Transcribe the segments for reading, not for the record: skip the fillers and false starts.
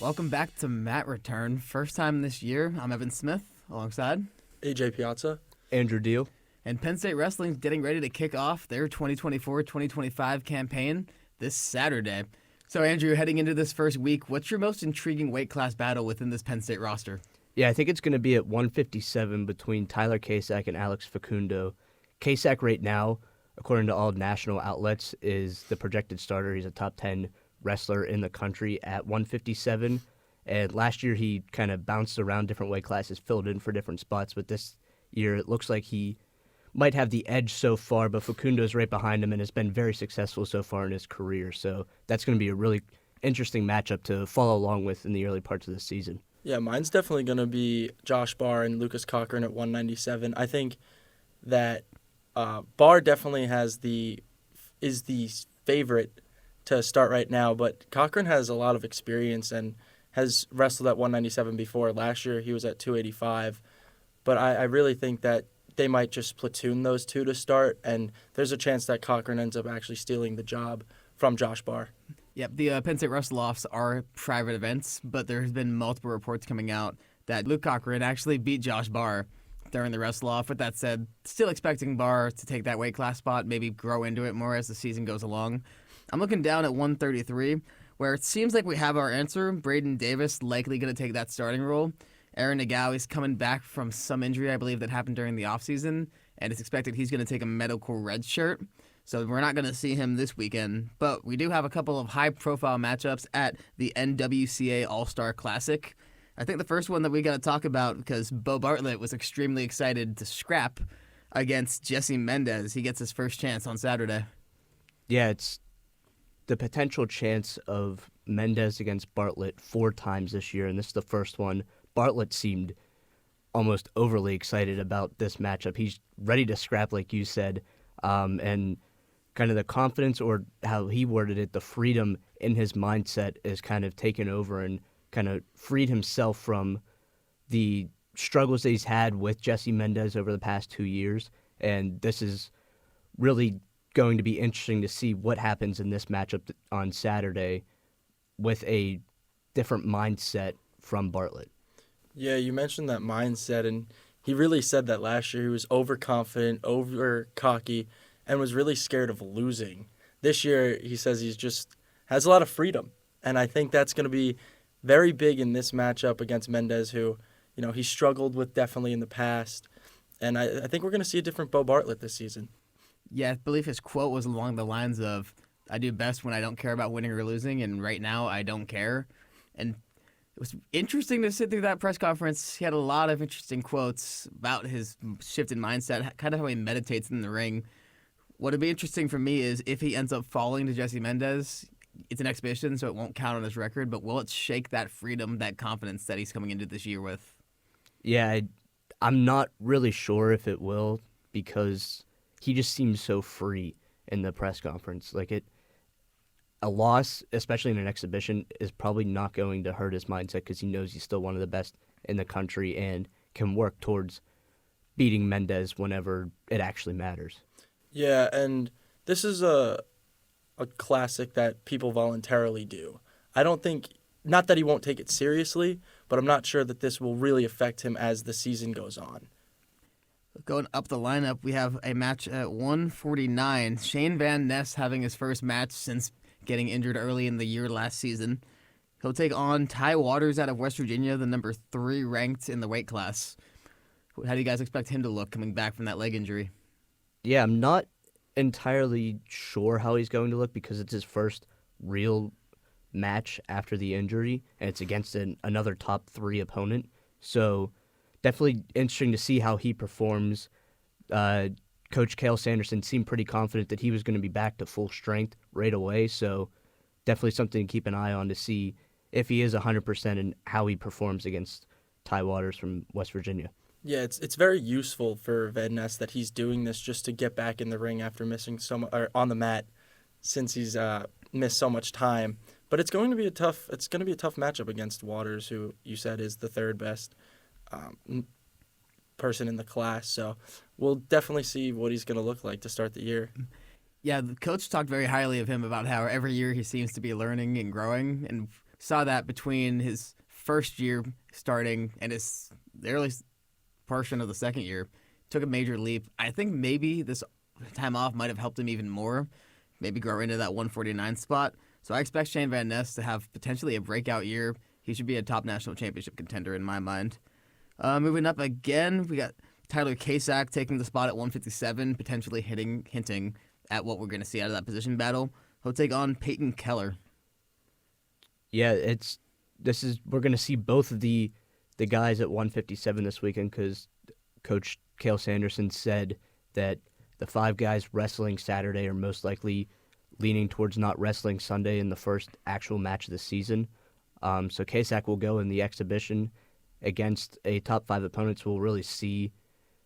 Welcome back to Matt Return. First time this year. I'm Evan Smith alongside AJ Piazza. Andrew Deal. And Penn State Wrestling's getting ready to kick off their 2024-2025 campaign this Saturday. So, Andrew, heading into this first week, what's your most intriguing weight class battle within this Penn State roster? Yeah, I think it's going to be at 157 between Tyler Kasak and Alex Facundo. Kasak right now, according to all national outlets, is the projected starter. He's a top 10 wrestler in the country at 157. And last year he kind of bounced around different weight classes, filled in for different spots. But this year it looks like he might have the edge so far, but Facundo's right behind him and has been very successful so far in his career. So that's going to be a really interesting matchup to follow along with in the early parts of the season. Yeah, mine's definitely going to be Josh Barr and Lucas Cochran at 197. I think that Barr definitely is the favorite to start right now, but Cochran has a lot of experience and has wrestled at 197 before. Last year he was at 285, but I really think that they might just platoon those two to start, and there's a chance that Cochran ends up actually stealing the job from Josh Barr. Yep, the Penn State Wrestle-Offs are private events, but there has been multiple reports coming out that Luke Cochran actually beat Josh Barr during the Wrestle-Off. With that said, still expecting Barr to take that weight class spot, maybe grow into it more as the season goes along. I'm looking down at 133, where it seems like we have our answer. Braden Davis likely going to take that starting role. Aaron Nagawi's coming back from some injury, I believe, that happened during the offseason, and it's expected he's going to take a medical red shirt. So we're not going to see him this weekend. But we do have a couple of high-profile matchups at the NWCA All-Star Classic. I think the first one that we got to talk about, because Bo Bartlett was extremely excited to scrap against Jesse Mendez. He gets his first chance on Saturday. Yeah, it's the potential chance of Mendez against Bartlett 4 times this year, and this is the first one. Bartlett seemed almost overly excited about this matchup. He's ready to scrap, like you said, and kind of the confidence, or how he worded it, the freedom in his mindset is kind of taken over and kind of freed himself from the struggles that he's had with Jesse Mendez over the past 2 years. And this is really going to be interesting to see what happens in this matchup on Saturday with a different mindset from Bartlett. Yeah, you mentioned that mindset, and he really said that last year. He was overconfident, over cocky, and was really scared of losing. This year, he says he's just has a lot of freedom, and I think that's going to be very big in this matchup against Mendez, who, he struggled with definitely in the past, and I think we're going to see a different Bo Bartlett this season. Yeah, I believe his quote was along the lines of, "I do best when I don't care about winning or losing, and right now I don't care." And it was interesting to sit through that press conference. He had a lot of interesting quotes about his shift in mindset, kind of how he meditates in the ring. What'd be interesting for me is if he ends up falling to Jesse Mendez, it's an exhibition, so it won't count on his record, but will it shake that freedom, that confidence that he's coming into this year with? Yeah, I'm not really sure if it will, because he just seems so free in the press conference. A loss, especially in an exhibition, is probably not going to hurt his mindset, because he knows he's still one of the best in the country and can work towards beating Mendez whenever it actually matters. Yeah, and this is a classic that people voluntarily do. I don't think, not that he won't take it seriously, but I'm not sure that this will really affect him as the season goes on. Going up the lineup, we have a match at 149. Shane Van Ness having his first match since getting injured early in the year last season. He'll take on Ty Waters out of West Virginia, the number 3 ranked in the weight class. How do you guys expect him to look coming back from that leg injury? Yeah, I'm not entirely sure how he's going to look, because it's his first real match after the injury, and it's against another top 3 opponent. So definitely interesting to see how he performs. Coach Cale Sanderson seemed pretty confident that he was going to be back to full strength right away, so definitely something to keep an eye on to see if he is 100% and how he performs against Ty Waters from West Virginia. Yeah, it's very useful for Van Ness that he's doing this just to get back in the ring after missing or on the mat, since he's missed so much time. But it's going to be a tough matchup against Waters, who you said is the 3rd best person in the class. So we'll definitely see what he's going to look like to start the year. Yeah, the coach talked very highly of him about how every year he seems to be learning and growing, and saw that between his first year starting and the early portion of the second year. Took a major leap. I think maybe this time off might have helped him even more, maybe grow into that 149 spot. So I expect Shane Van Ness to have potentially a breakout year. He should be a top national championship contender in my mind. Moving up again, we got Tyler Kasak taking the spot at 157, potentially hinting at what we're going to see out of that position battle. He'll take on Peyton Keller. Yeah, we're going to see both of the guys at 157 this weekend because Coach Cale Sanderson said that the 5 guys wrestling Saturday are most likely leaning towards not wrestling Sunday in the first actual match of the season. So Kasak will go in the exhibition against a top 5 opponent, so we'll really see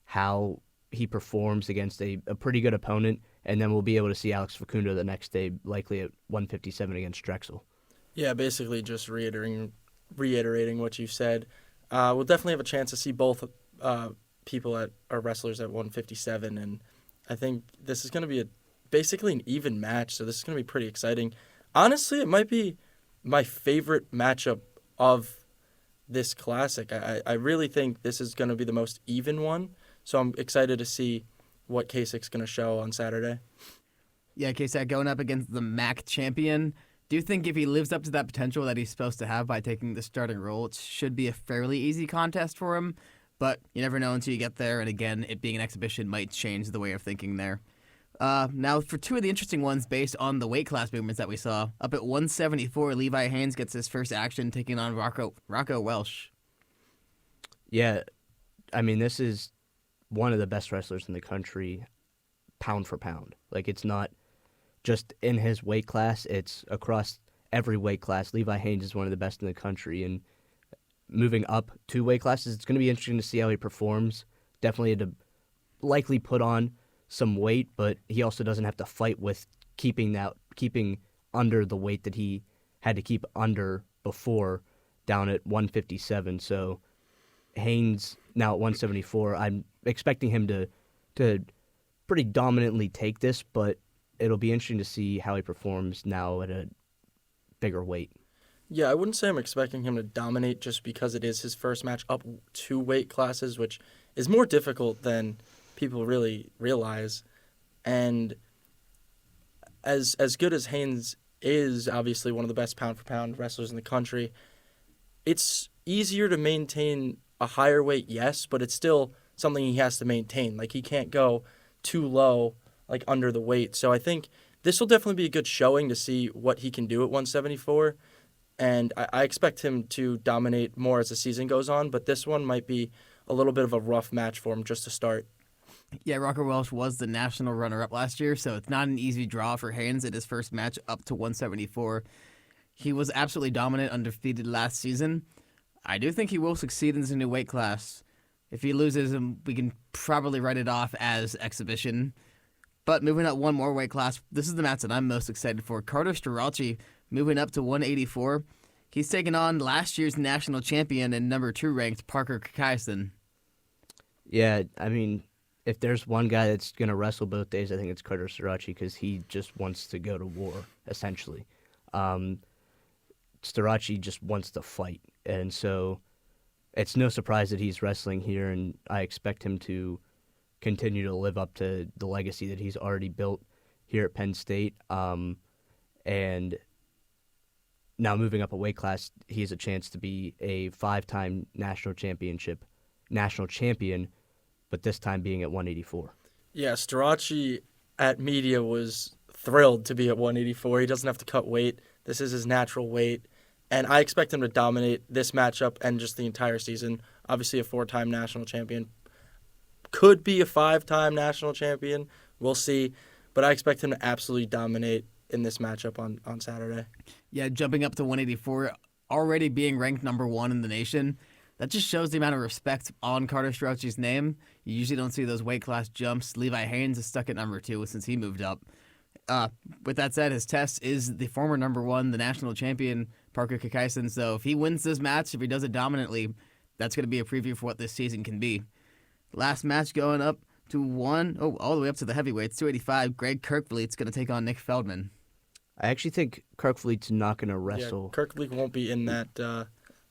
how he performs against a pretty good opponent, and then we'll be able to see Alex Facundo the next day, likely at 157 against Drexel. Yeah, basically just reiterating what you said. We'll definitely have a chance to see both people or wrestlers at 157, and I think this is going to be basically an even match, so this is going to be pretty exciting. Honestly, it might be my favorite matchup of this classic. I really think this is going to be the most even one, so I'm excited to see what Kasak's going to show on Saturday. Yeah, Kasak going up against the MAC champion. Do you think if he lives up to that potential that he's supposed to have by taking the starting role, it should be a fairly easy contest for him? But you never know until you get there, and again, it being an exhibition might change the way of thinking there. Now, for 2 of the interesting ones based on the weight class movements that we saw, up at 174, Levi Haynes gets his first action taking on Rocco Welsh. Yeah, I mean, this is one of the best wrestlers in the country, pound for pound. Like, it's not just in his weight class, it's across every weight class. Levi Haynes is one of the best in the country, and moving up 2 weight classes, it's going to be interesting to see how he performs. Definitely had to likely put on some weight, but he also doesn't have to fight with keeping under the weight that he had to keep under before, down at 157. So Haynes now at 174. I'm expecting him to pretty dominantly take this, but it'll be interesting to see how he performs now at a bigger weight. Yeah, I wouldn't say I'm expecting him to dominate just because it is his first match up 2 weight classes, which is more difficult than people really realize. And as good as Haynes is, obviously one of the best pound-for-pound wrestlers in the country, it's easier to maintain a higher weight, yes, but it's still something he has to maintain. Like, he can't go too low, like under the weight. So I think this will definitely be a good showing to see what he can do at 174. And I expect him to dominate more as the season goes on, but this one might be a little bit of a rough match for him just to start. Yeah, Rocco Welsh was the national runner-up last year, so it's not an easy draw for Haynes at his first match up to 174. He was absolutely dominant, undefeated last season. I do think he will succeed in this new weight class. If he loses him, we can probably write it off as exhibition. But moving up 1 more weight class, this is the match that I'm most excited for. Carter Strachey moving up to 184. He's taking on last year's national champion and number 2 ranked Parker Kakaisen. Yeah, I mean, if there's one guy that's going to wrestle both days, I think it's Carter Strachey because he just wants to go to war, essentially. Strachey just wants to fight, and so it's no surprise that he's wrestling here, and I expect him to continue to live up to the legacy that he's already built here at Penn State. And now moving up a weight class, he has a chance to be a 5-time national champion, but this time being at 184. Yeah, Strachey at media was thrilled to be at 184. He doesn't have to cut weight. This is his natural weight. And I expect him to dominate this matchup and just the entire season. Obviously a 4-time national champion. Could be a 5-time national champion. We'll see. But I expect him to absolutely dominate in this matchup on Saturday. Yeah, jumping up to 184, already being ranked number 1 in the nation. That just shows the amount of respect on Carter Strachey's name. You usually don't see those weight class jumps. Levi Haynes is stuck at number 2 since he moved up. With that said, his test is the former number 1, the national champion, Parker Kakaisen. So if he wins this match, if he does it dominantly, that's going to be a preview for what this season can be. Last match going up to all the way up to the heavyweights, 285. Greg Kirkfleet's going to take on Nick Feldman. I actually think Kirkfleet's not going to Yeah, wrestle. Kirkleek won't be in that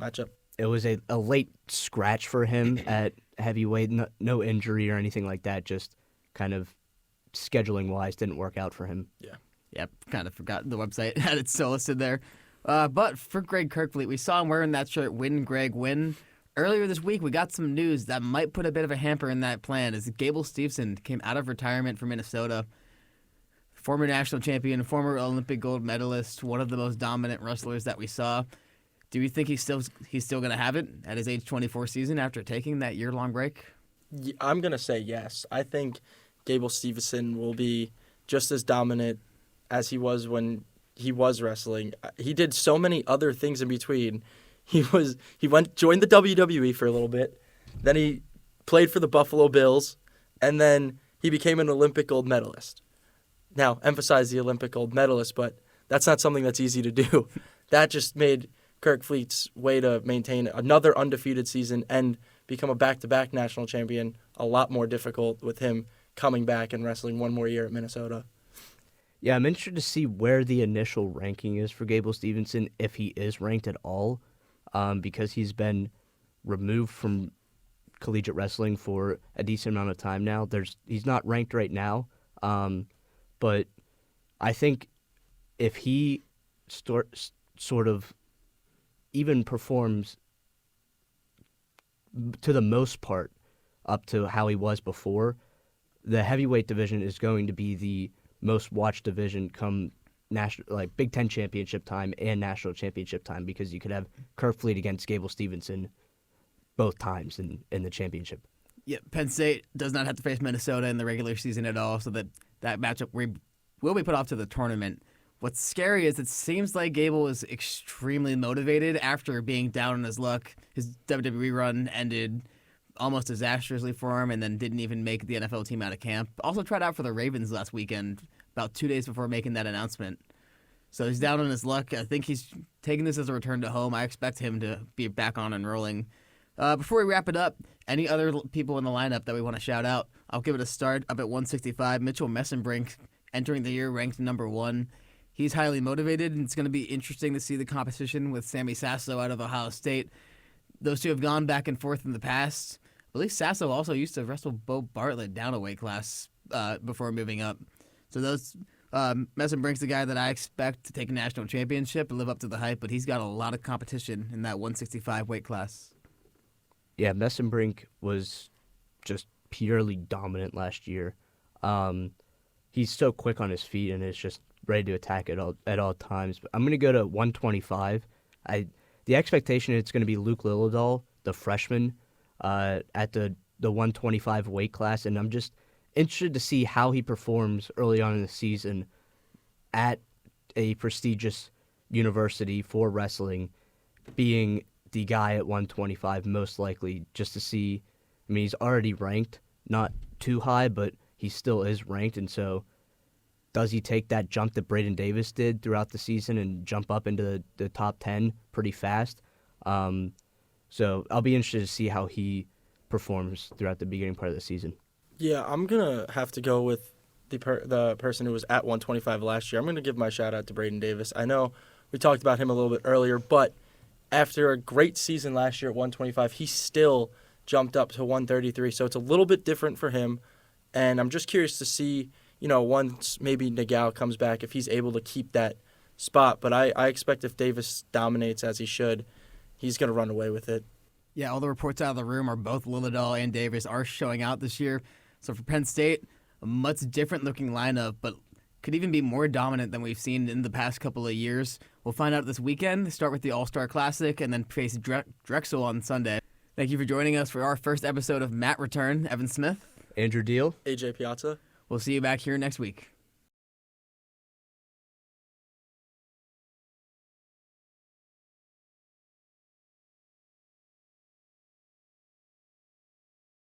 matchup. It was a late scratch for him at heavyweight. No injury or anything like that. Just kind of scheduling-wise didn't work out for him. Yep, kind of forgot the website had it still listed there. But for Greg Kirkfleet, we saw him wearing that shirt, Win, Greg, Win. Earlier this week, we got some news that might put a bit of a hamper in that plan as Gable Stevenson came out of retirement from Minnesota. Former national champion, former Olympic gold medalist, one of the most dominant wrestlers that we saw. Do you think he's still going to have it at his age 24 season after taking that year-long break? I'm going to say yes. I think Gable Stevenson will be just as dominant as he was when he was wrestling. He did so many other things in between. He joined the WWE for a little bit, then he played for the Buffalo Bills, and then he became an Olympic gold medalist. Now, emphasize the Olympic gold medalist, but that's not something that's easy to do. That just made Kirkfleet's way to maintain another undefeated season and become a back-to-back national champion a lot more difficult with him coming back and wrestling one more year at Minnesota. Yeah, I'm interested to see where the initial ranking is for Gable Stevenson, if he is ranked at all, because he's been removed from collegiate wrestling for a decent amount of time now. He's not ranked right now, but I think if he sort of even performs to the most part up to how he was before, the heavyweight division is going to be the most watched division come national, like Big Ten championship time and national championship time, because you could have Kirkfleet against Gable Stevenson both times in the championship. Yeah, Penn State does not have to face Minnesota in the regular season at all, so that matchup will be put off to the tournament. What's scary is it seems like Gable is extremely motivated after being down on his luck. His WWE run ended almost disastrously for him and then didn't even make the NFL team out of camp. Also tried out for the Ravens last weekend, about 2 days before making that announcement. So he's down on his luck. I think he's taking this as a return to home. I expect him to be back on and rolling. Before we wrap it up, any other people in the lineup that we want to shout out? I'll give it a start up at 165. Mitchell Messenbrink entering the year ranked number 1. He's highly motivated, and it's going to be interesting to see the competition with Sammy Sasso out of Ohio State. Those two have gone back and forth in the past. I believe Sasso also used to wrestle Bo Bartlett down a weight class before moving up. So Messenbrink's the guy that I expect to take a national championship and live up to the hype, but he's got a lot of competition in that 165 weight class. Yeah, Messenbrink was just purely dominant last year. He's so quick on his feet and is just ready to attack at all times. But I'm going to go to 125. The expectation is it's going to be Luke Lillidahl, the freshman, at the 125 weight class, and I'm just interested to see how he performs early on in the season at a prestigious university for wrestling, being the guy at 125 most likely, just to see. I mean, he's already ranked, not too high, but he still is ranked, and so does he take that jump that Braden Davis did throughout the season and jump up into the top 10 pretty fast? So I'll be interested to see how he performs throughout the beginning part of the season. Yeah, I'm going to have to go with the person who was at 125 last year. I'm going to give my shout-out to Braden Davis. I know we talked about him a little bit earlier, but after a great season last year at 125, he still jumped up to 133, so it's a little bit different for him. And I'm just curious to see, once maybe Nagao comes back, if he's able to keep that spot. But I expect if Davis dominates as he should, he's going to run away with it. Yeah, all the reports out of the room are both Lillidahl and Davis are showing out this year. So for Penn State, a much different looking lineup, but could even be more dominant than we've seen in the past couple of years. We'll find out this weekend, start with the All-Star Classic, and then face Drexel on Sunday. Thank you for joining us for our first episode of Matt Return. Evan Smith. Andrew Deal. AJ Piazza. We'll see you back here next week.